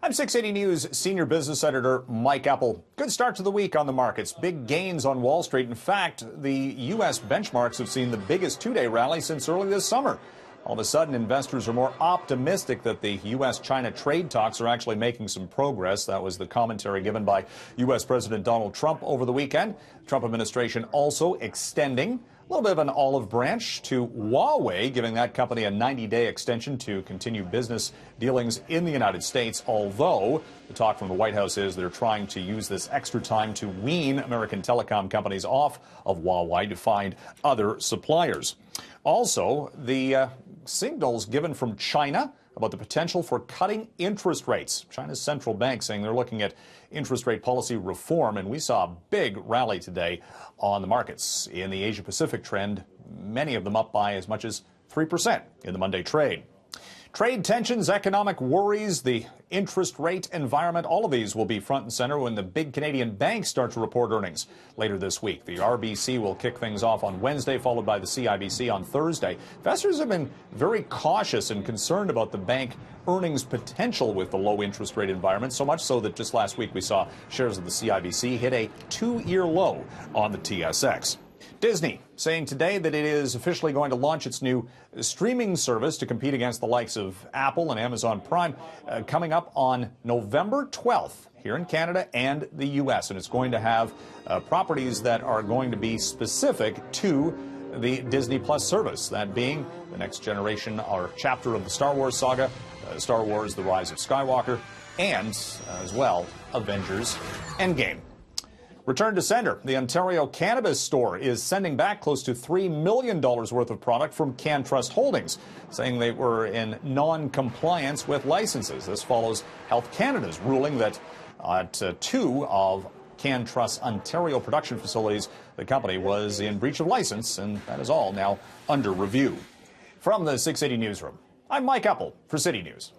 I'm 680 News Senior Business Editor Mike Eppel. Good start to the week on the markets. Big gains on Wall Street. In fact, the U.S. benchmarks have seen the biggest two-day rally since early this summer. All of a sudden, investors are more optimistic that the U.S.-China trade talks are actually making some progress. That was the commentary given by U.S. President Donald Trump over the weekend. The Trump administration also extending a little bit of an olive branch to Huawei, giving that company a 90-day extension to continue business dealings in the United States, although the talk from the White House is they're trying to use this extra time to wean American telecom companies off of Huawei to find other suppliers. Also, the signals given from China about the potential for cutting interest rates. China's central bank saying they're looking at interest rate policy reform, and we saw a big rally today on the markets. In the Asia-Pacific trend, many of them up by as much as 3% in the Monday trade. Trade tensions, economic worries, the interest rate environment, all of these will be front and center when the big Canadian banks start to report earnings later this week. The RBC will kick things off on Wednesday, followed by the CIBC on Thursday. Investors have been very cautious and concerned about the bank earnings potential with the low interest rate environment, so much so that just last week we saw shares of the CIBC hit a two-year low on the TSX. Disney saying today that it is officially going to launch its new streaming service to compete against the likes of Apple and Amazon Prime coming up on November 12th here in Canada and the U.S. And it's going to have properties that are going to be specific to the Disney Plus service, that being the next generation or chapter of the Star Wars saga, Star Wars: The Rise of Skywalker, and as well, Avengers Endgame. Return to sender. The Ontario Cannabis Store is sending back close to $3 million worth of product from CanTrust Holdings, saying they were in non-compliance with licenses. This follows Health Canada's ruling that at two of CanTrust's Ontario production facilities, the company was in breach of license, and that is all now under review. From the 680 Newsroom, I'm Mike Eppel for City News.